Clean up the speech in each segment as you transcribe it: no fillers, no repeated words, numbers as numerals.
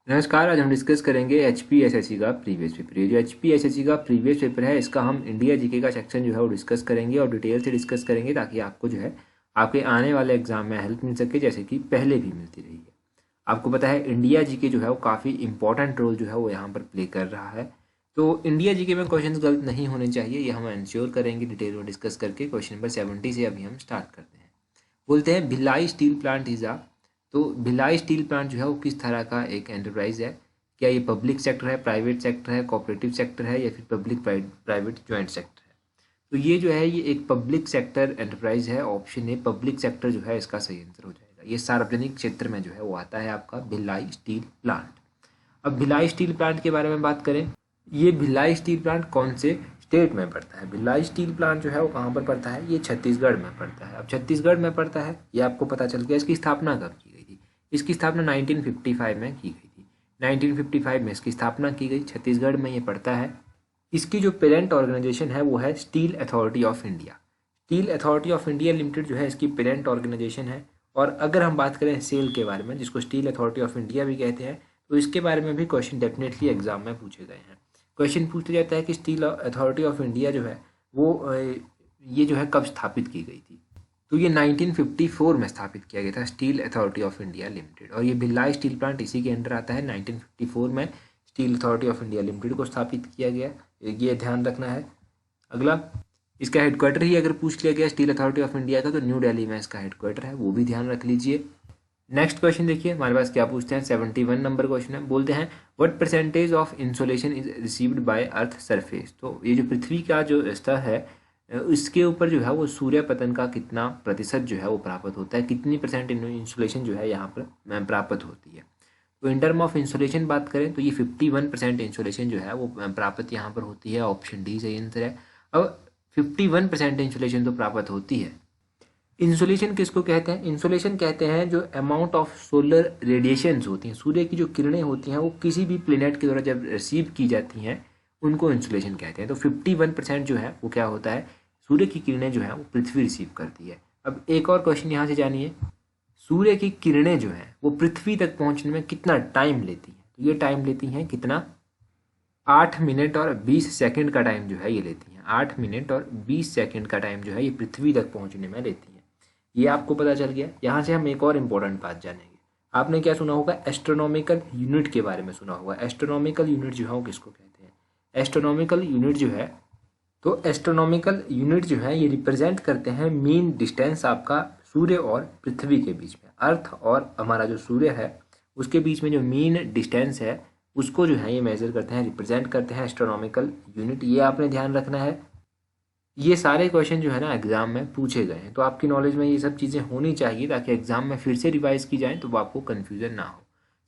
नमस्कार। आज हम डिस्कस करेंगे एचपीएसएससी का प्रीवियस पेपर। ये जो एचपीएसएससी का प्रीवियस पेपर है, इसका हम इंडिया जीके का सेक्शन जो है वो डिस्कस करेंगे और डिटेल से डिस्कस करेंगे, ताकि आपको जो है आपके आने वाले एग्जाम में हेल्प मिल सके, जैसे कि पहले भी मिलती रही है। आपको पता है इंडिया जीके जो है वो काफ़ी इंपॉर्टेंट रोल जो है वो यहाँ पर प्ले कर रहा है। तो इंडिया जीके में क्वेश्चन गलत नहीं होने चाहिए, ये हम इंश्योर करेंगे डिटेल में डिस्कस करके। क्वेश्चन नंबर 70 से अभी हम स्टार्ट करते हैं। बोलते हैं भिलाई स्टील प्लांट इज तो भिलाई स्टील प्लांट जो है वो किस तरह का एक एंटरप्राइज है? क्या ये पब्लिक सेक्टर है, प्राइवेट सेक्टर है, कोऑपरेटिव सेक्टर है, या फिर पब्लिक प्राइवेट जॉइंट सेक्टर है? तो ये जो है ये एक पब्लिक सेक्टर एंटरप्राइज है। ऑप्शन ए पब्लिक सेक्टर जो है इसका सही आंसर हो जाएगा। ये सार्वजनिक क्षेत्र में जो है वो आता है आपका भिलाई स्टील प्लांट। अब भिलाई स्टील प्लांट के बारे में बात करें, ये भिलाई स्टील प्लांट कौन से स्टेट में पड़ता है? भिलाई स्टील प्लांट जो है वो कहाँ पर पड़ता है? ये छत्तीसगढ़ में पड़ता है। अब छत्तीसगढ़ में पड़ता है ये आपको पता चल गया। इसकी स्थापना कब की गई थी? इसकी स्थापना 1955 में की गई थी। 1955 में इसकी स्थापना की गई, छत्तीसगढ़ में ये पड़ता है। इसकी जो पेरेंट ऑर्गेनाइजेशन है वो है steel authority of India. Steel authority of India limited जो है इसकी पेरेंट ऑर्गेनाइजेशन है। और अगर हम बात करें सेल के बारे में, जिसको स्टील अथॉरिटी ऑफ इंडिया भी कहते हैं, तो इसके बारे में भी क्वेश्चन डेफिनेटली एग्जाम में पूछे गए हैं। क्वेश्चन पूछा जाता है कि स्टील अथॉरिटी ऑफ इंडिया जो है वो ये जो है कब स्थापित की गई थी? तो ये 1954 में स्थापित किया गया था, steel authority of India limited. और ये भिलाई स्टील प्लांट इसी के अंडर आता है। 1954 में steel authority of India limited को स्थापित किया गया, ये ध्यान रखना है। अगला, इसका हेडक्वार्टर ही अगर पूछ लिया गया स्टील अथॉरिटी ऑफ इंडिया का, तो न्यू दिल्ली में इसका हेडक्वार्टर है, वो भी ध्यान रख लीजिए। नेक्स्ट क्वेश्चन देखिए हमारे पास क्या पूछते हैं। 71 नंबर क्वेश्चन है। बोलते हैं what percentage of insolation is received by earth surface? तो ये जो पृथ्वी का जो स्तर है, इसके ऊपर जो है वो सूर्य पतन का कितना प्रतिशत जो है वो प्राप्त होता है, कितनी परसेंट इंसोलेशन जो है यहाँ पर प्राप्त होती है? तो इन टर्म ऑफ इंसोलेशन बात करें तो ये 51% इंसोलेशन जो है वो प्राप्त यहाँ पर होती है। ऑप्शन डी सही आंसर है। अब 51% इंसोलेशन तो प्राप्त होती है। इंसोलेशन किसको कहते हैं? इंसोलेशन कहते हैं जो अमाउंट ऑफ सोलर रेडिएशंस होती हैं, सूर्य की जो किरणें होती हैं वो किसी भी प्लेनेट के द्वारा जब रिसीव की जाती हैं, उनको इंसोलेशन कहते हैं। तो 51% जो है वो क्या होता है, सूर्य की किरणें जो है वो पृथ्वी रिसीव करती है। अब एक और क्वेश्चन यहाँ से जानिए, सूर्य की किरणें जो हैं वो पृथ्वी तक पहुँचने में कितना टाइम लेती हैं? तो ये टाइम लेती हैं कितना? 8 मिनट और 20 सेकेंड का टाइम जो है ये लेती हैं। 8 मिनट और 20 सेकेंड का टाइम जो है ये पृथ्वी तक पहुँचने में लेती हैं। ये आपको पता चल गया। यहाँ से हम एक और इम्पोर्टेंट बात जानेंगे। आपने क्या सुना होगा? एस्ट्रोनॉमिकल यूनिट के बारे में सुना होगा। एस्ट्रोनॉमिकल यूनिट जो है वो किसको कहते हैं? एस्ट्रोनॉमिकल यूनिट जो है, तो एस्ट्रोनॉमिकल यूनिट जो है ये रिप्रेजेंट करते हैं मीन डिस्टेंस आपका सूर्य और पृथ्वी के बीच में। अर्थ और हमारा जो सूर्य है उसके बीच में जो मीन डिस्टेंस है उसको जो है ये मेजर करते हैं, रिप्रेजेंट करते हैं एस्ट्रोनॉमिकल यूनिट। ये आपने ध्यान रखना है। ये सारे क्वेश्चन जो है ना एग्जाम में पूछे गए हैं, तो आपकी नॉलेज में ये सब चीज़ें होनी चाहिए, ताकि एग्जाम में फिर से रिवाइज की जाए तो आपको कन्फ्यूजन ना हो।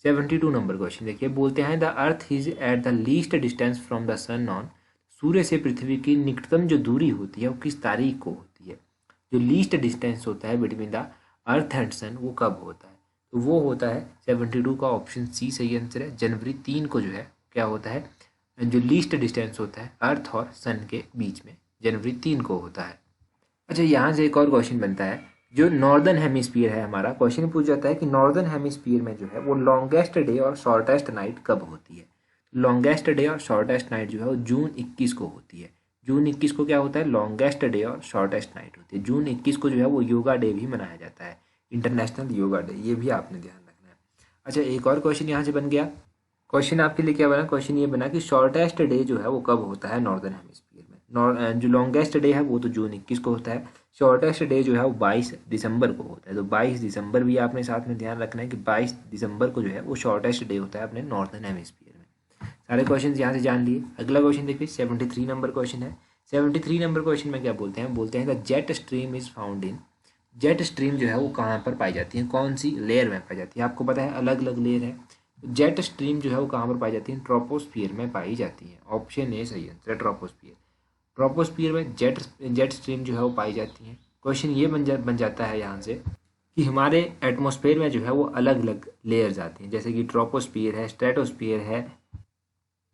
72 नंबर क्वेश्चन देखिए। बोलते हैं the earth is at the least distance from the sun on? सूर्य से पृथ्वी की निकटतम जो दूरी होती है वो किस तारीख को होती है? जो लीस्ट डिस्टेंस होता है बिटवीन द अर्थ एंड सन, वो कब होता है? तो वो होता है 72 का ऑप्शन सी सही आंसर है। जनवरी 3 को जो है क्या होता है, जो लीस्ट डिस्टेंस होता है अर्थ और सन के बीच में, जनवरी 3 को होता है। अच्छा, यहाँ से एक और क्वेश्चन बनता है। जो नॉर्दर्न हेमिस्फीयर है हमारा, क्वेश्चन पूछ जाता है कि नॉर्दर्न हेमिस्फीयर में जो है वो लॉन्गेस्ट डे और शॉर्टेस्ट नाइट कब होती है? लॉन्गेस्ट डे और शॉर्टेस्ट नाइट जो है वो जून 21 को होती है। जून 21 को क्या होता है? लॉन्गेस्ट डे और शॉर्टेस्ट नाइट होती है। जून 21 को जो है वो योगा डे भी मनाया जाता है, इंटरनेशनल योगा डे। ये भी आपने ध्यान रखना है। अच्छा, एक और क्वेश्चन यहाँ से बन गया। क्वेश्चन आपके लिए क्या बना? क्वेश्चन ये बना कि शॉर्टेस्ट डे जो है वो कब होता है नॉर्दर्न हेमिस्फीयर में? जो लॉन्गेस्ट डे है वो तो जून 21 को होता है। शॉर्टेस्ट डे जो है वो 22 दिसंबर को होता है। तो 22 दिसंबर भी आपने साथ में ध्यान रखना है कि 22 दिसंबर को जो है वो शॉर्टेस्ट डे होता है अपने नॉर्दर्न हेमिस्फीयर में। सारे क्वेश्चन यहाँ से जान लिए। अगला क्वेश्चन देखिए, 73 नंबर क्वेश्चन है। 73 नंबर क्वेश्चन में क्या बोलते हैं? बोलते हैं the jet stream is found in? Jet stream जो है वो कहाँ पर पाई जाती है, कौन सी लेयर में पाई जाती है? आपको पता है अलग अलग लेयर है। जेट स्ट्रीम जो है वो कहाँ पर पाई जाती है? ट्रोपोस्फियर में पाई जाती है। ऑप्शन ए सही आंसर है, ट्रोपोस्फियर। ट्रोपोस्फियर में जेट स्ट्रीम जो है वो पाई जाती है। क्वेश्चन ये बन जाता है यहाँ से कि हमारे एटमॉस्फेयर में जो है वो अलग अलग लेयर्स आती हैं, जैसे कि ट्रोपोस्फियर है, स्ट्रेटोस्फियर है,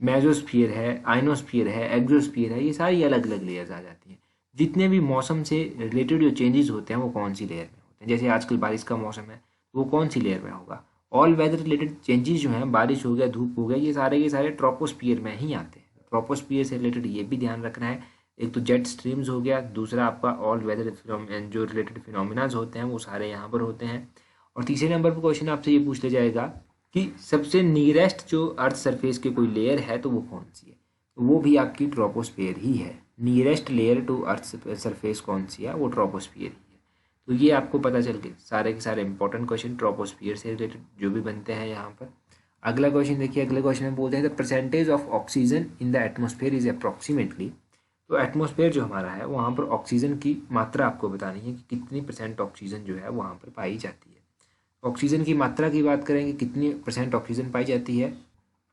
मेजोस्फियर है, आइनोस्फियर है, एक्सोस्फियर है। ये सारी अलग अलग लेयर्स आ जाती हैं। जितने भी मौसम से रिलेटेड जो चेंजेस होते हैं वो कौन सी लेयर में होते हैं? जैसे आजकल बारिश का मौसम है, वो कौन सी लेयर में होगा? ऑल वेदर रिलेटेड चेंजेस जो हैं, बारिश हो गया, धूप हो गया, ये सारे के सारे ट्रोपोस्फियर में ही आते हैं। ट्रोपोस्फियर से रिलेटेड ये भी ध्यान रखना है। एक तो जेट स्ट्रीम्स हो गया, दूसरा आपका ऑल वेदर जो रिलेटेड फिनोमिनाज होते हैं वो सारे यहाँ पर होते हैं। और तीसरे नंबर पर क्वेश्चन आपसे ये पूछ लिया जाएगा कि सबसे नियरेस्ट जो अर्थ सरफेस के कोई लेयर है तो वो कौन सी है, तो वो भी आपकी ट्रोपोस्फियर ही है। Nearest layer to earth surface कौन सी है, वो ट्रोपोस्फियर ही है। तो ये आपको पता चल गए सारे के सारे इंपॉर्टेंट क्वेश्चन ट्रोपोस्फियर से रिलेटेड जो भी बनते हैं यहाँ पर। अगला क्वेश्चन देखिए, अगले क्वेश्चन में बोलते हैं the percentage of oxygen in the atmosphere is approximately. तो एटमोसफेयर जो हमारा है वहाँ पर ऑक्सीजन की मात्रा आपको बतानी है कि कितनी % ऑक्सीजन जो है वहाँ पर पाई जाती है। ऑक्सीजन की मात्रा की बात करेंगे, कितनी % ऑक्सीजन पाई जाती है,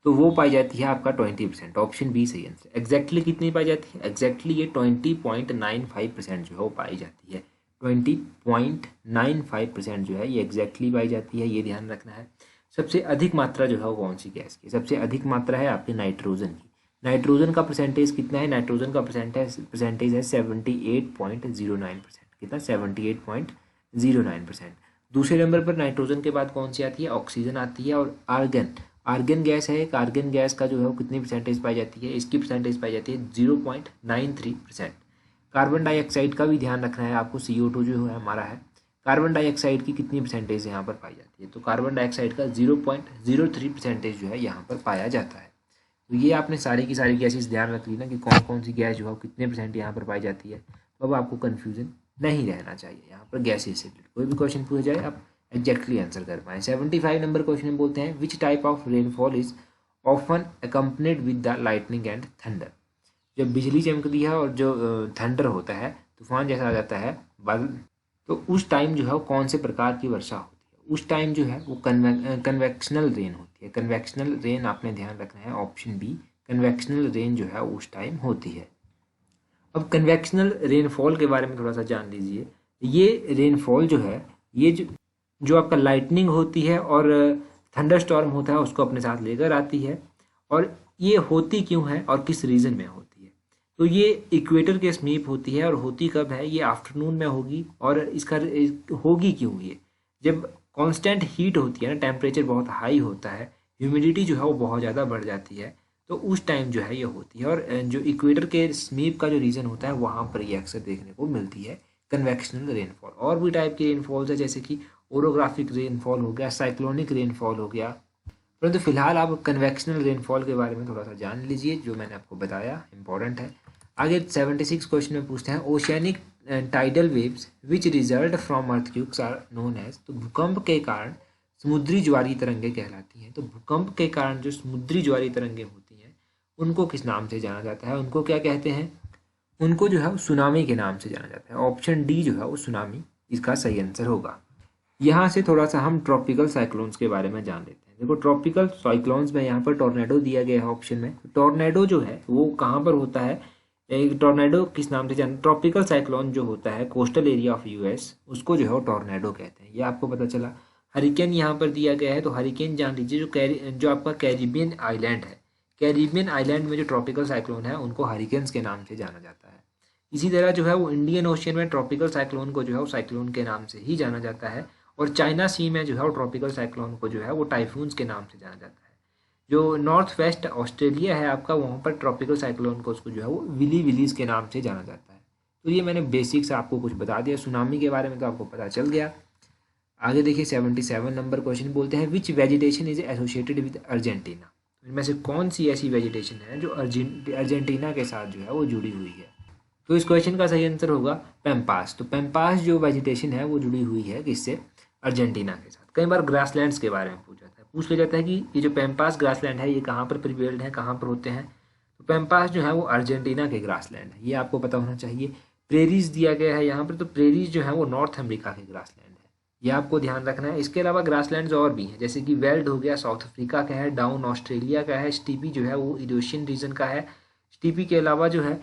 तो वो पाई जाती है आपका 20%। ऑप्शन बी सही आंसर। एग्जैक्टली कितनी पाई जाती है, एग्जैक्टली ये 20.95% जो है वो पाई जाती है। 20.95% जो है ये एग्जैक्टली पाई जाती है, ये ध्यान रखना है। सबसे अधिक मात्रा जो है वो कौन सी गैस की, सबसे अधिक मात्रा है आपकी नाइट्रोजन की। नाइट्रोजन का परसेंटेज कितना है, नाइट्रोजन का परसेंटेज है 78.09%। कितना, 78.09%। दूसरे नंबर पर नाइट्रोजन के बाद कौन सी आती है, ऑक्सीजन आती है। और आर्गन गैस है, एक आर्गन गैस का जो है वो कितनी % पाई जाती है, इसकी परसेंटेज पाई जाती है 0.93%। कार्बन डाइऑक्साइड का भी ध्यान रखना है आपको, CO2 जो है हमारा है, कार्बन डाइऑक्साइड की कितनी % यहाँ पर पाई जाती है, तो कार्बन डाइऑक्साइड का 0.03% जो है यहाँ पर पाया जाता है। तो ये आपने सारी की सारी गैसेस ध्यान रख ली ना कि कौन कौन सी गैस जो है कितने % यहाँ पर पाई जाती है। तो अब आपको कन्फ्यूजन नहीं रहना चाहिए यहाँ पर गैसेस से रिलेटेड कोई भी क्वेश्चन पूछा जाए आप एग्जैक्टली आंसर कर पाएँ। 75 नंबर क्वेश्चन में बोलते हैं which type of rainfall is often accompanied with the lightning and thunder. जब बिजली चमकती है और जो थंडर होता है, तूफान जैसा आ जाता है बादल, तो उस टाइम जो है वो कौन से प्रकार की वर्षा होती है, उस टाइम जो है वो कन्वेक्शनल रेन होती है। कन्वेक्शनल रेन आपने ध्यान रखना है, ऑप्शन बी कन्वेक्शनल रेन जो है उस टाइम होती है। अब कन्वेक्शनल रेनफॉल के बारे में थोड़ा सा जान लीजिए। ये रेनफॉल जो है, ये जो आपका लाइटनिंग होती है और थंडर स्टॉर्म होता है उसको अपने साथ लेकर आती है। और ये होती क्यों है और किस रीजन में होती है, तो ये इक्वेटर के समीप होती है। और होती कब है, ये आफ्टरनून में होगी। और इसका होगी क्यों, ये जब कांस्टेंट हीट होती है ना, टेम्परेचर बहुत हाई होता है, ह्यूमिडिटी जो है वो बहुत ज़्यादा बढ़ जाती है, तो उस टाइम जो है ये होती है। और जो इक्वेटर के समीप का जो रीजन होता है वहाँ पर ये अक्सर देखने को मिलती है कन्वेक्शनल रेनफॉल। और भी टाइप के रेनफॉल्स है, जैसे कि ओरोग्राफिक रेनफॉल हो गया, साइक्लोनिक रेनफॉल हो गया। परंतु फिलहाल आप कन्वेक्शनल रेनफॉल के बारे में थोड़ा सा जान लीजिए, जो मैंने आपको बताया इंपॉर्टेंट है। आगे 76 क्वेश्चन में पूछते हैं oceanic tidal waves which result from earthquakes are known as. तो भूकंप के कारण समुद्री ज्वारीय तरंगें कहलाती हैं। तो भूकंप के कारण जो समुद्री ज्वारीय तरंगें होती हैं उनको किस नाम से जाना जाता है, उनको क्या कहते हैं, उनको जो है सुनामी के नाम से जाना जाता है। ऑप्शन डी जो है वो सुनामी इसका सही आंसर होगा। यहाँ से थोड़ा सा हम ट्रॉपिकल साइक्लोन्स के बारे में जान लेते हैं। देखो ट्रॉपिकल साइक्लोन्स में यहाँ पर टॉर्नेडो दिया गया है ऑप्शन में। टॉर्नेडो जो है वो कहाँ पर होता है, एक टॉर्नेडो किस नाम से जान, ट्रॉपिकल साइक्लोन जो होता है कोस्टल एरिया ऑफ यूएस, उसको जो है वो टॉर्नेडो कहते हैं। ये आपको पता चला। हरिकेन यहाँ पर दिया गया है, तो हरिकेन जान लीजिए जो आपका कैरिबियन आइलैंड है, कैरिबियन आइलैंड में जो ट्रॉपिकल साइक्लोन है उनको हरिकेन्स के नाम से जाना जाता है। इसी तरह जो है वो इंडियन ओशियन में ट्रॉपिकल साइक्लोन को जो है वो साइक्लोन के नाम से ही जाना जाता है। और चाइना सी में जो है वो ट्रॉपिकल साइक्लोन को जो है वो टाइफून्स के नाम से जाना जाता है। जो नॉर्थ वेस्ट ऑस्ट्रेलिया है आपका, वहाँ पर ट्रॉपिकल साइक्लोन को उसको जो है वो विलीज के नाम से जाना जाता है। तो ये मैंने बेसिक से आपको कुछ बता दिया। सुनामी के बारे में तो आपको पता चल गया। आगे देखिए 77 नंबर क्वेश्चन बोलते हैं which vegetation is associated with Argentina. इनमें से कौन सी ऐसी वेजिटेशन है जो अर्जेंटीना के साथ जो है वो जुड़ी हुई है। तो इस क्वेश्चन का सही आंसर होगा पैम्पास। तो पैम्पास जो वेजिटेशन है वो जुड़ी हुई है किससे, अर्जेंटीना के साथ। कई बार ग्रासलैंड्स के बारे में पूछ लिया जाता है कि ये जो पैम्पास ग्रासलैंड है ये कहाँ पर प्रिवेल्ड है, कहाँ पर होते हैं। तो पैम्पास जो है वो अर्जेंटीना के ग्रासलैंड है, ये आपको पता होना चाहिए। प्रेरीज दिया गया है यहाँ पर, तो प्रेरीज जो है वो नॉर्थ अमेरिका के ग्रासलैंड है, ये आपको ध्यान रखना है। इसके अलावा ग्रासलैंड्स और भी हैं, जैसे कि वेल्ड हो गया साउथ अफ्रीका का है, डाउन ऑस्ट्रेलिया का है, स्टीपी जो है वो यूरेशियन रीजन का है। स्टीपी के अलावा जो है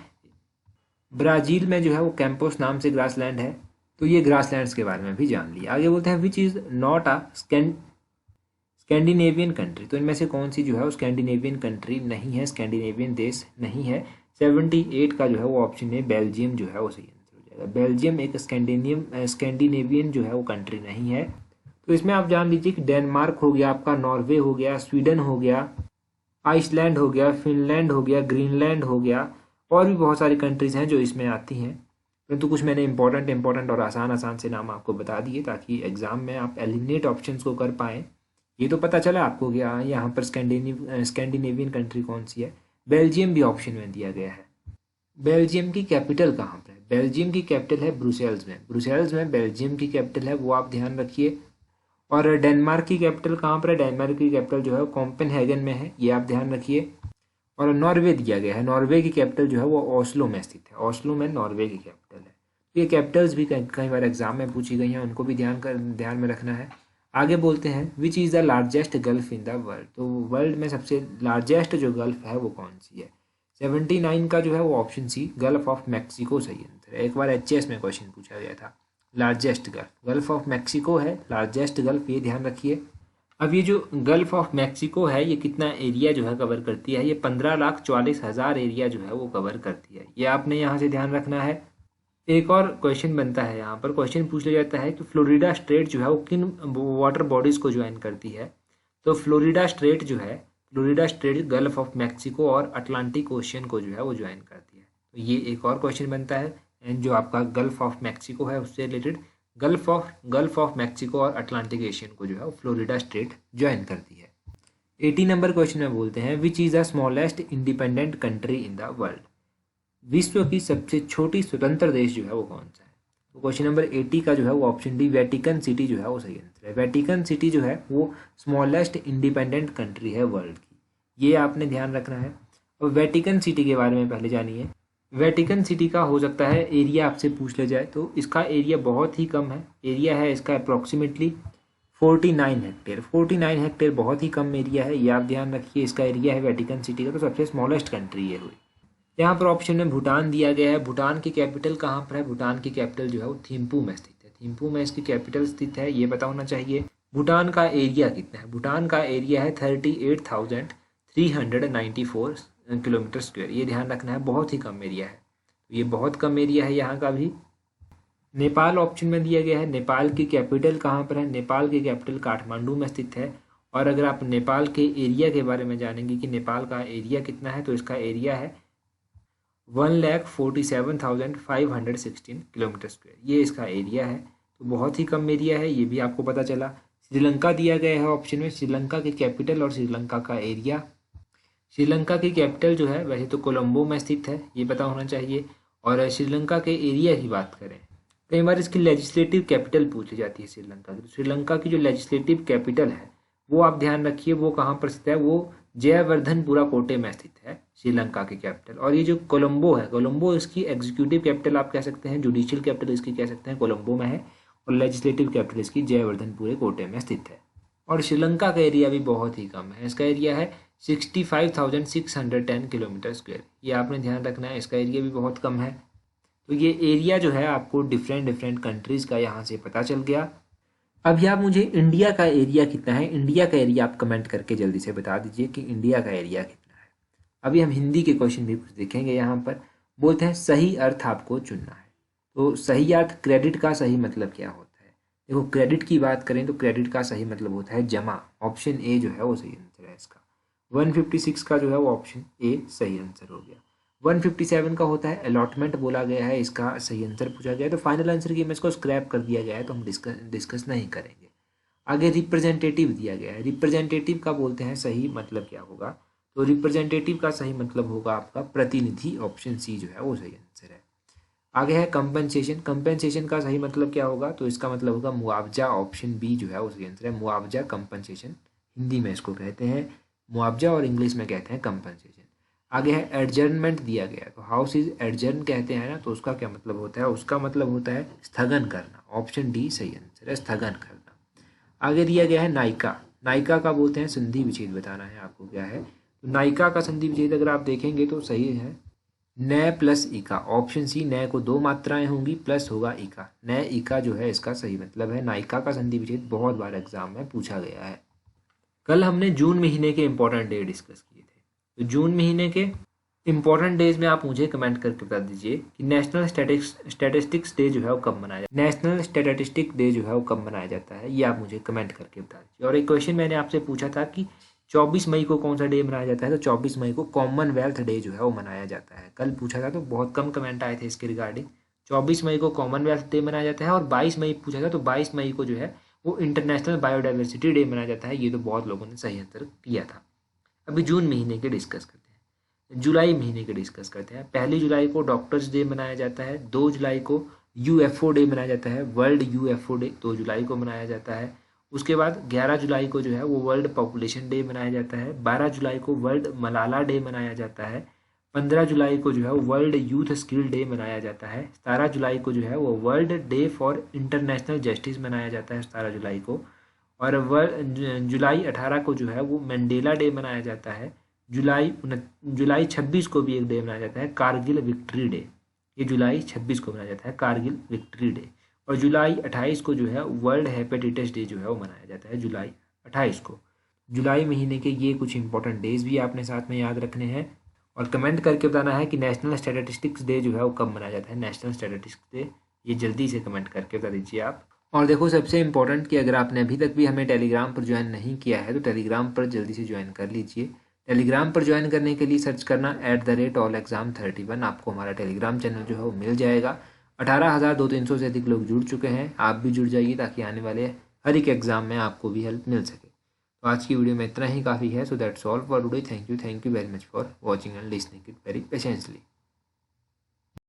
ब्राज़ील में जो है वो कैंपोस नाम से ग्रासलैंड है। तो ये ग्रासलैंड्स के बारे में भी जान लिया। आगे बोलते हैं which is not a Scandinavian country. तो इनमें से कौन सी जो है वो स्कैंडिनेवियन कंट्री नहीं है, स्कैंडिनेवियन देश नहीं है। 78 का जो है वो ऑप्शन है बेल्जियम जो है वो सही आंसर हो जाएगा। बेल्जियम एक स्कैंडिनेवियन जो है वो कंट्री नहीं है। तो इसमें आप जान लीजिए कि डेनमार्क हो गया आपका, नॉर्वे हो गया, स्वीडन हो गया, आइसलैंड हो गया, फिनलैंड हो गया, ग्रीनलैंड हो गया, और भी बहुत सारी कंट्रीज़ हैं जो इसमें आती हैं। परंतु कुछ मैंने इंपॉर्टेंट और आसान से नाम आपको बता दिए ताकि एग्ज़ाम में आप एलिमिनेट ऑप्शंस को कर पाएँ। ये तो पता चला आपको कि यहाँ पर स्कैंडिनेवियन कंट्री कौन सी है। बेल्जियम भी ऑप्शन में दिया गया है। बेल्जियम की कैपिटल कहाँ पर है? बेल्जियम की कैपिटल है ब्रुसेल्स में। ब्रुसेल्स में बेल्जियम की कैपिटल है, वो आप ध्यान रखिए। और डेनमार्क की कैपिटल कहाँ पर है? डेनमार्क की कैपिटल जो है वो कोपेनहेगन में है, ये आप ध्यान रखिए। और नॉर्वे दिया गया है, नॉर्वे की कैपिटल जो है वो ओस्लो में स्थित है। ओस्लो में नॉर्वे की कैपिटल है। ये कैपिटल्स भी कई बार एग्जाम में पूछी गई हैं, उनको भी ध्यान में रखना है। आगे बोलते हैं which is the largest gulf in the world. तो वर्ल्ड में सबसे लार्जेस्ट जो गल्फ है वो कौन सी है? 79 का जो है वो option C Gulf of Mexico सही आंसर है। एक बार एचएस में क्वेश्चन पूछा गया था। लार्जेस्ट गल्फ ऑफ मैक्सिको है लार्जेस्ट गल्फ, ये ध्यान रखिए। अब ये जो गल्फ ऑफ मैक्सिको है ये कितना एरिया जो है कवर करती है? ये 15,44,000 एरिया जो है वो कवर करती है, ये आपने यहाँ से ध्यान रखना है। एक और क्वेश्चन बनता है, यहाँ पर क्वेश्चन पूछ लिया जाता है कि फ्लोरिडा स्ट्रेट जो है वो किन वाटर बॉडीज को ज्वाइन करती है? तो Florida straight gulf of Mexico और अटलांटिक ओशियन को जो है वो ज्वाइन करती है। तो ये एक और क्वेश्चन बनता है, एंड जो आपका गल्फ ऑफ मैक्सिको है उससे रिलेटेड गल्फ ऑफ मैक्सिको और अटलांटिक ओशियन को जो है वो फ्लोरिडा स्ट्रेट ज्वाइन करती है। 80 नंबर क्वेश्चन में बोलते हैं which is the smallest independent country in the world. विश्व की सबसे छोटी स्वतंत्र देश जो है वो कौन सा है? तो क्वेश्चन नंबर 80 का जो है वो ऑप्शन डी वेटिकन सिटी जो है वो सही आंसर है। वेटिकन सिटी जो है वो स्मॉलेस्ट इंडिपेंडेंट कंट्री है वर्ल्ड की, ये आपने ध्यान रखना है। और वेटिकन सिटी के बारे में पहले जानिए। वेटिकन सिटी का हो सकता है एरिया आपसे पूछ ले जाए, तो इसका एरिया बहुत ही कम है। एरिया है इसका अप्रॉक्सीमेटली 49 हेक्टेयर। 49 हेक्टेयर बहुत ही कम एरिया है, ये आप ध्यान रखिए। इसका एरिया है वेटिकन सिटी का, तो सबसे स्मॉलेस्ट कंट्री ये हुई। यहाँ पर ऑप्शन में भूटान दिया गया है। भूटान की कैपिटल कहाँ पर है? भूटान की कैपिटल जो है वो थिम्पू में स्थित है। थिम्पू में इसकी कैपिटल स्थित है, ये पता होना चाहिए। भूटान का एरिया कितना है? भूटान का एरिया है 38,394 किलोमीटर स्क्वायर, ये ध्यान रखना है, बहुत ही कम एरिया है। ये बहुत कम एरिया है यहाँ का भी। नेपाल ऑप्शन में दिया गया है। नेपाल की कैपिटल कहाँ पर है? नेपाल की कैपिटल काठमांडू में स्थित है। और अगर आप नेपाल के एरिया के बारे में जानेंगे कि नेपाल का एरिया कितना है, तो इसका एरिया है 1,47,516 किलोमीटर स्क्वायर, ये इसका एरिया है। तो बहुत ही कम एरिया है, ये भी आपको पता चला। श्रीलंका दिया गया है ऑप्शन में। श्रीलंका की कैपिटल और श्रीलंका का एरिया। श्रीलंका की कैपिटल जो है वैसे तो कोलंबो में स्थित है, ये पता होना चाहिए। और श्रीलंका के एरिया की बात करें, कई बार इसकी लेजिस्लेटिव कैपिटल पूछी जाती है श्रीलंका की। श्रीलंका की जो लेजिस्लेटिव कैपिटल है वो आप ध्यान रखिए, वो कहाँ पर स्थित है? वो जयवर्धनपुरा कोटे में स्थित है श्रीलंका की कैपिटल। और ये जो कोलंबो है, कोलंबो इसकी एग्जीक्यूटिव कैपिटल आप कह सकते हैं, जुडिशियल कैपिटल इसकी कह सकते हैं, कोलंबो में है। और लेजिस्लेटिव कैपिटल इसकी जयवर्धनपुरे कोटे में स्थित है। और श्रीलंका का एरिया भी बहुत ही कम है, इसका एरिया है 65,610 किलोमीटर स्क्वायर, ये आपने ध्यान रखना है। इसका एरिया भी बहुत कम है। तो ये एरिया जो है आपको डिफरेंट कंट्रीज़ का यहाँ से पता चल गया। अभी आप मुझे इंडिया का एरिया कितना है, इंडिया का एरिया आप कमेंट करके जल्दी से बता दीजिए कि इंडिया का एरिया कितना है। अभी हम हिंदी के क्वेश्चन भी कुछ देखेंगे। यहाँ पर बोलते हैं सही अर्थ आपको चुनना है। तो सही अर्थ, क्रेडिट का सही मतलब क्या होता है? देखो, क्रेडिट की बात करें तो क्रेडिट का सही मतलब होता है जमा। ऑप्शन ए जो है वो सही आंसर है इसका। 156 का जो है वो ऑप्शन ए सही आंसर हो गया। 157 का होता है अलॉटमेंट, बोला गया है, इसका सही आंसर पूछा गया है। तो फाइनल आंसर की में इसको स्क्रैप कर दिया गया है, तो हम डिस्कस नहीं करेंगे। आगे रिप्रेजेंटेटिव दिया गया है। रिप्रेजेंटेटिव का बोलते हैं सही मतलब क्या होगा? तो रिप्रेजेंटेटिव का सही मतलब होगा आपका प्रतिनिधि। ऑप्शन सी जो है वो सही आंसर है। आगे है कंपनसेशन। कंपनसेशन का सही मतलब क्या होगा? तो इसका मतलब होगा मुआवजा। ऑप्शन बी जो है वो सही आंसर है। मुआवजा, कंपनसेशन, हिंदी में इसको कहते हैं मुआवजा और इंग्लिश में कहते हैं कंपनसेशन। आगे है एडजर्नमेंट दिया गया है। तो हाउस इज एडजर्न कहते हैं ना, तो उसका क्या मतलब होता है? उसका मतलब होता है स्थगन करना। ऑप्शन डी सही आंसर है, स्थगन करना। आगे दिया गया है नायिका। नायिका का बोलते हैं संधि विच्छेद बताना है आपको क्या है। तो नायिका का संधि विच्छेद अगर आप देखेंगे तो सही है न प्लस इका। ऑप्शन सी, न को दो मात्राएं होंगी प्लस होगा इका। न इका जो है इसका सही मतलब है। नायिका का संधि विच्छेद बहुत बार एग्जाम में पूछा गया है। कल हमने जून महीने के इंपॉर्टेंट डे डिस्कस किए थे। तो जून महीने के इंपॉर्टेंट डेज में आप मुझे कमेंट करके बता दीजिए कि नेशनल स्टैटिस्टिक्स डे जो है वो कब मनाया जाता है। नेशनल स्टैटिस्टिक डे जो है वो कब मनाया जाता है, ये आप मुझे कमेंट करके बता दीजिए। और एक क्वेश्चन मैंने आपसे पूछा था कि 24 मई को कौन सा डे मनाया जाता है, तो 24 मई को कॉमनवेल्थ डे जो है वो मनाया जाता है। कल पूछा था तो बहुत कम कमेंट आए थे इसके रिगार्डिंग। 24 मई को कॉमनवेल्थ डे मनाया जाता है, और 22 मई पूछा था तो 22 मई को जो है वो इंटरनेशनल बायोडाइवर्सिटी डे मनाया जाता है। ये तो बहुत लोगों ने सही आंसर किया था। अभी जून महीने के डिस्कस करते हैं, जुलाई महीने के डिस्कस करते हैं। 1 जुलाई को डॉक्टर्स डे मनाया जाता है। 2 जुलाई को यूएफओ डे मनाया जाता है, वर्ल्ड यूएफओ डे 2 जुलाई को मनाया जाता है। उसके बाद 11 जुलाई को जो है वो वर्ल्ड पॉपुलेशन डे मनाया जाता है। 12 जुलाई को वर्ल्ड मलाला डे मनाया जाता है। 15 जुलाई को जो है वो वर्ल्ड यूथ स्किल डे मनाया जाता है। 17 जुलाई को जो है वो world day for international justice मनाया जाता है 17 जुलाई को। और जुलाई 18 को जो है वो मंडेला डे मनाया जाता है। जुलाई 26 को भी एक डे मनाया जाता है, कारगिल विक्ट्री डे। ये जुलाई 26 को मनाया जाता है, कारगिल विक्ट्री डे। और जुलाई 28 को जो है वर्ल्ड हेपेटाइटिस डे जो है वो मनाया जाता है, जुलाई 28 को। जुलाई महीने के ये कुछ इंपॉर्टेंट डेज भी आपने साथ में याद रखने हैं, और कमेंट करके बताना है कि नेशनल स्टैटिस्टिक्स डे जो है वो कब मनाया जाता है, नेशनल स्टैटिस्टिक्स डे। ये जल्दी से कमेंट करके बता दीजिए आप। और देखो सबसे इम्पोर्टेंट कि अगर आपने अभी तक भी हमें टेलीग्राम पर ज्वाइन नहीं किया है तो टेलीग्राम पर जल्दी से ज्वाइन कर लीजिए। टेलीग्राम पर ज्वाइन करने के लिए सर्च करना @allexam31। आपको हमारा टेलीग्राम चैनल जो है वो मिल जाएगा। 18,200 से अधिक लोग जुड़ चुके हैं, आप भी जुड़ जाइए ताकि आने वाले हर एक एग्ज़ाम में आपको भी हेल्प मिल सके। तो आज की वीडियो में इतना ही काफ़ी है। So that's all for today. Thank you very much for watching and listening it very patiently.